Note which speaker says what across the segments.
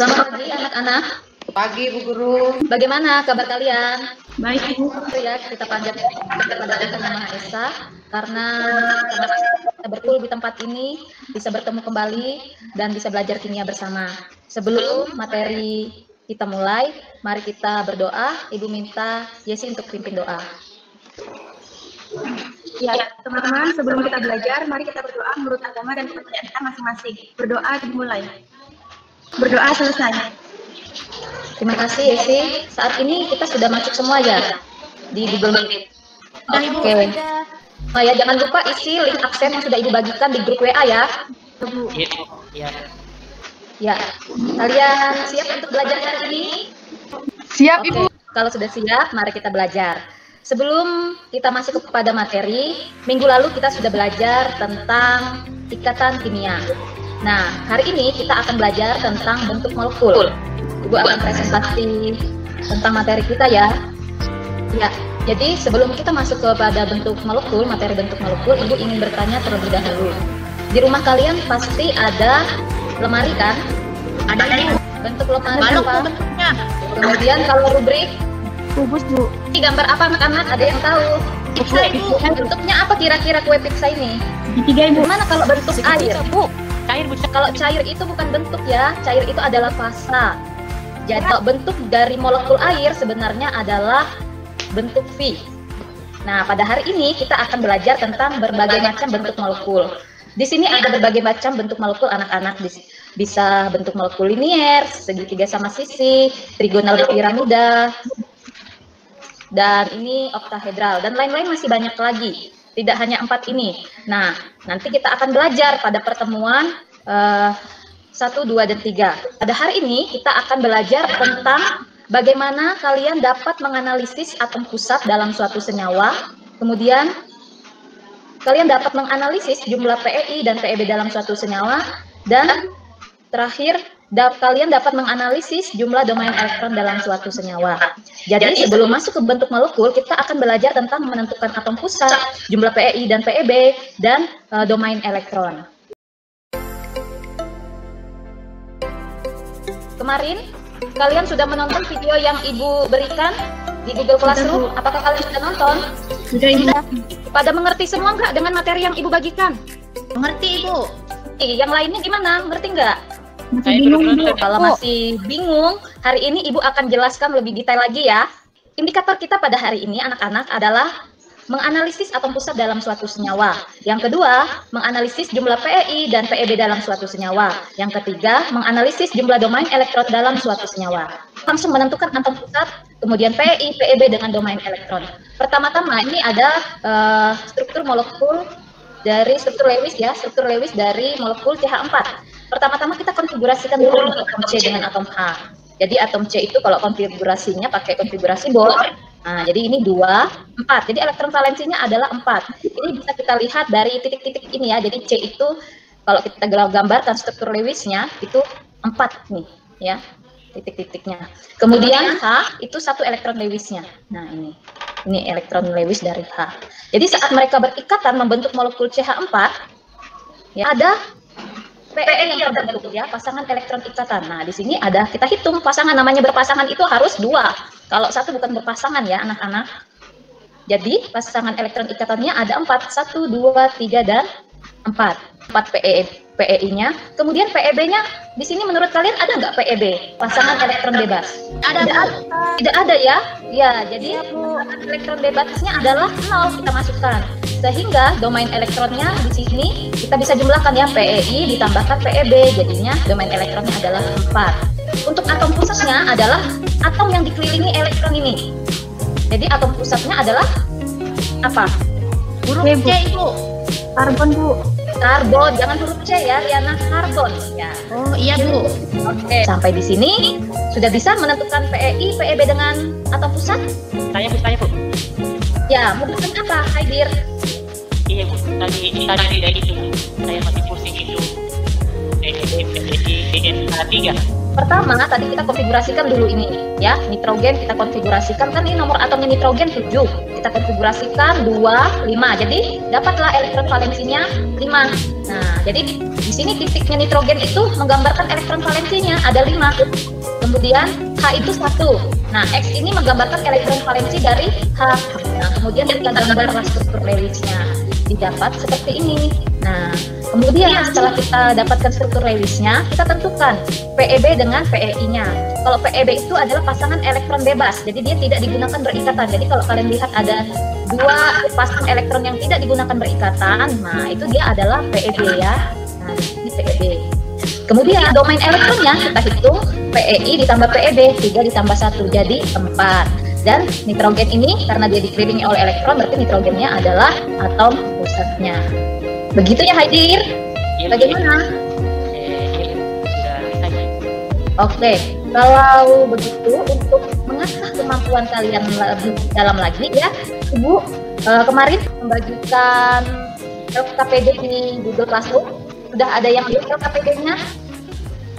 Speaker 1: Selamat pagi anak-anak.
Speaker 2: Pagi Bu Guru.
Speaker 1: Bagaimana kabar kalian?
Speaker 3: Baik Bu.
Speaker 1: Ya, kita panjatkan kepada Tuhan Yang Maha Esa karena kita berkumpul di tempat ini, bisa bertemu kembali dan bisa belajar kimia bersama. Sebelum materi kita mulai, mari kita berdoa. Ibu minta Yesi untuk pimpin doa.
Speaker 3: Ya, teman-teman, sebelum kita belajar, mari kita berdoa menurut agama dan kepercayaan kita masing-masing. Berdoa dimulai. Berdoa selesai.
Speaker 1: Terima kasih Yesi. Saat ini kita sudah masuk semua ya di Google Meet. Oke. Oh ya, jangan lupa isi link absen yang sudah Ibu bagikan di grup WA ya.
Speaker 2: Iya.
Speaker 1: Ya. Kalian siap untuk belajar hari ini?
Speaker 3: Siap,
Speaker 1: Ibu. Kalau sudah siap, mari kita belajar. Sebelum kita masuk kepada materi, minggu lalu kita sudah belajar tentang ikatan kimia. Nah, hari ini kita akan belajar tentang bentuk molekul. Ibu akan presentasi tentang materi kita ya. Ya, jadi sebelum kita masuk kepada bentuk molekul, materi bentuk molekul, Ibu ingin bertanya terlebih dahulu. Di rumah kalian pasti ada lemari kan? Ada bentuk lemari apa?
Speaker 3: Bentuknya.
Speaker 1: Kemudian kalau rubrik,
Speaker 3: Kubus Bu.
Speaker 1: ini gambar apa anak-anak? Ada yang tahu? Pizza Ibu. Bentuknya apa kira-kira kue pizza ini?
Speaker 3: Segitiga Ibu.
Speaker 1: Gimana kalau bentuk air?
Speaker 3: Bu. Cair Bu.
Speaker 1: Kalau cair itu bukan bentuk ya, cair itu adalah fasa. Jadi kalau bentuk dari molekul air sebenarnya adalah bentuk V. Nah, pada hari ini kita akan belajar tentang berbagai macam bentuk molekul. Di sini ada berbagai macam bentuk molekul anak-anak. Bisa bentuk molekul linier, segitiga sama sisi, trigonal piramida, dan ini oktahedral, dan lain-lain masih banyak lagi. Tidak hanya 4 ini. Nah, nanti kita akan belajar pada pertemuan 1, 2, dan 3. Pada hari ini kita akan belajar tentang bagaimana kalian dapat menganalisis atom pusat dalam suatu senyawa. Kemudian kalian dapat menganalisis jumlah PEI dan PEB dalam suatu senyawa. Dan terakhir, kalian dapat menganalisis jumlah domain elektron dalam suatu senyawa. Jadi sebelum masuk ke bentuk molekul, kita akan belajar tentang menentukan atom pusat, jumlah PEI dan PEB, dan domain elektron. Kemarin, kalian sudah menonton video yang Ibu berikan di Google Classroom? Apakah kalian sudah nonton?
Speaker 3: Sudah Ibu.
Speaker 1: Pada mengerti semua nggak dengan materi yang Ibu bagikan?
Speaker 2: Mengerti Ibu.
Speaker 1: Yang lainnya gimana? Ngerti nggak?
Speaker 3: Masih bingung Bu.
Speaker 1: Kalau masih bingung, hari ini Ibu akan jelaskan lebih detail lagi ya. Indikator kita pada hari ini anak-anak adalah menganalisis atom pusat dalam suatu senyawa. Yang kedua, menganalisis jumlah PEI dan PEB dalam suatu senyawa. Yang ketiga, menganalisis jumlah domain elektron dalam suatu senyawa. Langsung menentukan atom pusat, kemudian PEI, PEB dengan domain elektron. Pertama-tama ini ada struktur molekul dari struktur Lewis ya, struktur Lewis dari molekul CH4. Pertama-tama kita konfigurasikan dulu atom C dengan atom H. Jadi atom C itu kalau konfigurasinya pakai konfigurasi Bohr. Nah, jadi ini 2, 4. Jadi elektron valensinya adalah 4. Ini bisa kita lihat dari titik-titik ini ya. Jadi C itu kalau kita gambarkan struktur Lewisnya itu 4 nih ya. Titik-titiknya. Kemudian H itu 1 elektron Lewisnya. Nah, ini elektron Lewis dari H. Jadi saat mereka berikatan membentuk molekul CH4 ya ada PE yang terbentuk ya, pasangan elektron ikatan. Nah, di sini ada, kita hitung pasangan, namanya berpasangan itu harus 2. Kalau 1 bukan berpasangan ya, anak-anak. Jadi, pasangan elektron ikatannya ada 4. 1, 2, 3, dan 4. 4 PEI-nya. Kemudian PEB-nya, di sini menurut kalian ada nggak PEB? Pasangan elektron bebas? Tidak ada ya? Ya, jadi pasangan elektron bebasnya adalah 0 kita masukkan. Sehingga domain elektronnya di sini kita bisa jumlahkan ya, PEI ditambahkan PEB, jadinya domain elektronnya adalah 4. Untuk atom pusatnya adalah atom yang dikelilingi elektron ini. Jadi atom pusatnya adalah apa?
Speaker 3: Huruf C Ibu. Karbon Bu.
Speaker 1: Karbon, jangan huruf C ya, Riana, karbon ya.
Speaker 3: Oh iya Bu.
Speaker 1: Oke, sampai di sini sudah bisa menentukan PEI, PEB dengan atom pusat?
Speaker 2: Saya Bu.
Speaker 1: Ya, mau bukan apa, Haidir?
Speaker 2: Iya Bu, tadi itu saya masih pusing itu. DN3.
Speaker 1: Pertama, tadi kita konfigurasikan dulu ini ya, nitrogen kita konfigurasikan, kan ini nomor atomnya nitrogen 7. Kita konfigurasikan 2, 5. Jadi dapatlah elektron valensinya 5. Nah, jadi di sini titiknya nitrogen itu menggambarkan elektron valensinya ada 5. Kemudian H itu 1. Nah, X ini menggambarkan elektron valensi dari H. Nah, kemudian kita gambarlah struktur Lewisnya. Didapat seperti ini. Nah, kemudian setelah kita dapatkan struktur Lewisnya, kita tentukan PeB dengan PeI-nya. Kalau PeB itu adalah pasangan elektron bebas, jadi dia tidak digunakan berikatan. Jadi kalau kalian lihat ada 2 pasang elektron yang tidak digunakan berikatan, nah itu dia adalah PeB ya. Nah, ini PeB. Kemudian domain elektronnya kita hitung PeI ditambah PeB, 3 ditambah 1, jadi 4. Dan nitrogen ini karena dia dikelilingi oleh elektron, berarti nitrogennya adalah atom pusatnya. Begitu ya Haidir? Bagaimana? Oke, kalau begitu untuk mengasah kemampuan kalian lebih dalam lagi ya, Ibu kemarin membagikan LKPD di Google Classroom. Sudah ada yang lihat LKPD-nya?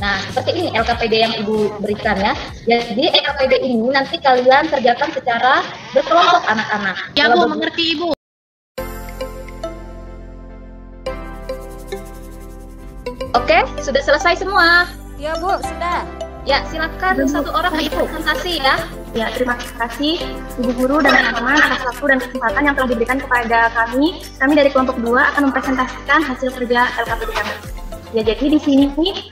Speaker 1: Nah, seperti ini LKPD yang Ibu berikan ya. Jadi LKPD ini nanti kalian kerjakan secara berkelompok anak-anak.
Speaker 2: Ya Bu, mengerti Ibu.
Speaker 1: Oke, sudah selesai semua?
Speaker 4: Ya Bu, sudah.
Speaker 1: Ya, silakan satu orang presentasi ya.
Speaker 3: Ya, terima kasih Ibu Guru dan teman-teman atas waktu dan kesempatan yang telah diberikan kepada kami. Kami dari kelompok 2 akan mempresentasikan hasil kerja LKPD kami. Ya, jadi di sini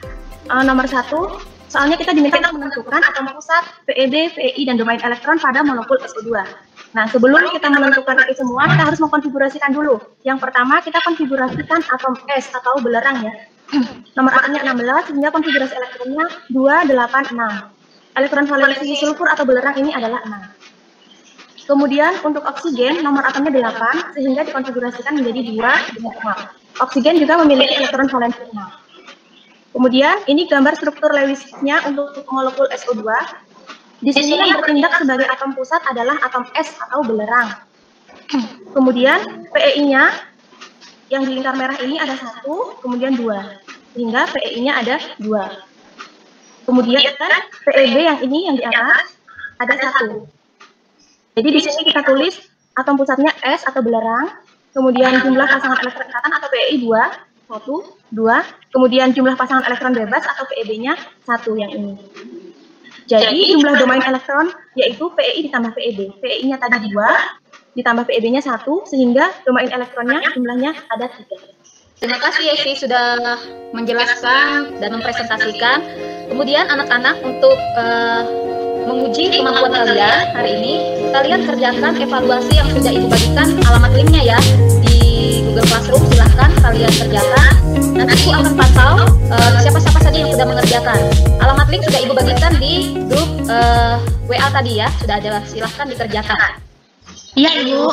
Speaker 3: nomor 1, soalnya kita diminta menentukan atom pusat, PeB, PeI, dan domain elektron pada molekul SO2. Nah, sebelum kita menentukan itu semua, kita harus mengkonfigurasikan dulu. Yang pertama, kita konfigurasikan atom S atau belerang ya. Nomor atomnya 16, sehingga konfigurasi elektronnya 2, 8, 6. Elektron valensi sulfur atau belerang ini adalah 6. Kemudian untuk oksigen, nomor atomnya 8, sehingga dikonfigurasikan menjadi 2 dengan 6. Oksigen juga memiliki elektron valensi 6. Kemudian ini gambar struktur Lewisnya untuk molekul SO2. Di sini yang bertindak sebagai atom pusat adalah atom S atau belerang. Kemudian PeI-nya yang di lingkar merah ini ada 1, kemudian 2. Sehingga PeI-nya ada 2. Kemudian PeB yang ini yang di atas ada 1. Jadi di sini kita tulis atom pusatnya S atau belerang. Kemudian jumlah pasangan elektron ikatan atau PeI 2. 1, 2, kemudian jumlah pasangan elektron bebas atau PeB-nya 1 yang ini. Jadi jumlah domain elektron yaitu PeI ditambah PeB. PeI-nya tadi 2, ditambah PeB-nya 1, sehingga domain elektronnya jumlahnya ada 3.
Speaker 1: Terima kasih Yesi sudah menjelaskan dan mempresentasikan. Kemudian anak-anak untuk menguji kemampuan kalian hari ini, kalian kerjakan evaluasi yang sudah Ibu bagikan alamat linknya ya di Google Classroom. Silahkan kalian kerjakan. Nanti Ibu akan pantau siapa-siapa saja yang sudah mengerjakan. Alamat link sudah Ibu bagikan di grup WA tadi ya, sudah ada. Silahkan dikerjakan.
Speaker 2: Iya Ibu.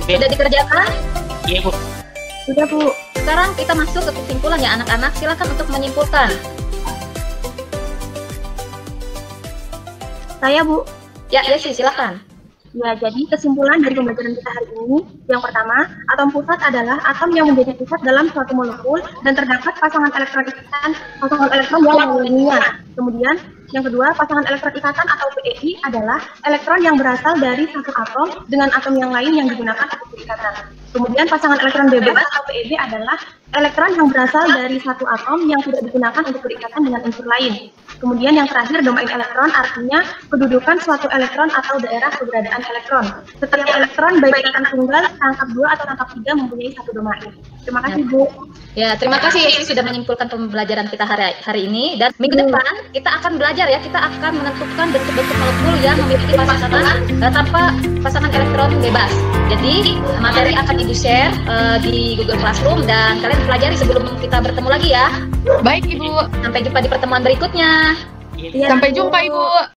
Speaker 1: Sudah dikerjakan?
Speaker 2: Iya Bu.
Speaker 3: Sudah Bu.
Speaker 1: Sekarang kita masuk ke kesimpulan ya anak-anak. Silakan untuk menyimpulkan.
Speaker 3: Saya Bu.
Speaker 1: Ya, Yesi silakan.
Speaker 3: Ya, jadi kesimpulan dari pembelajaran kita hari ini, yang pertama, atom pusat adalah atom yang menjadi pusat dalam suatu molekul dan terdapat pasangan elektron ikatan, pasangan elektron yang mengelilinginya. Kemudian, yang kedua, pasangan elektron ikatan atau PeI adalah elektron yang berasal dari satu atom dengan atom yang lain yang digunakan untuk berikatan. Kemudian, pasangan elektron bebas atau PeB adalah elektron yang berasal dari satu atom yang tidak digunakan untuk berikatan dengan unsur lain. Kemudian yang terakhir domain elektron artinya kedudukan suatu elektron atau daerah keberadaan elektron. Setiap elektron baik rangkap tunggal, rangkap 2 atau rangkap 3 mempunyai satu domain. Terima kasih Bu.
Speaker 1: Ya, terima kasih Yesi sudah menyimpulkan pembelajaran kita hari ini, dan minggu depan kita akan belajar ya, kita akan menentukan bentuk-bentuk molekul yang memiliki pasangan tanpa pasangan elektron bebas. Jadi materi akan Ibu share di Google Classroom dan kalian pelajari sebelum kita bertemu lagi ya.
Speaker 2: Baik Ibu.
Speaker 1: Sampai jumpa di pertemuan berikutnya.
Speaker 2: Sampai jumpa Ibu.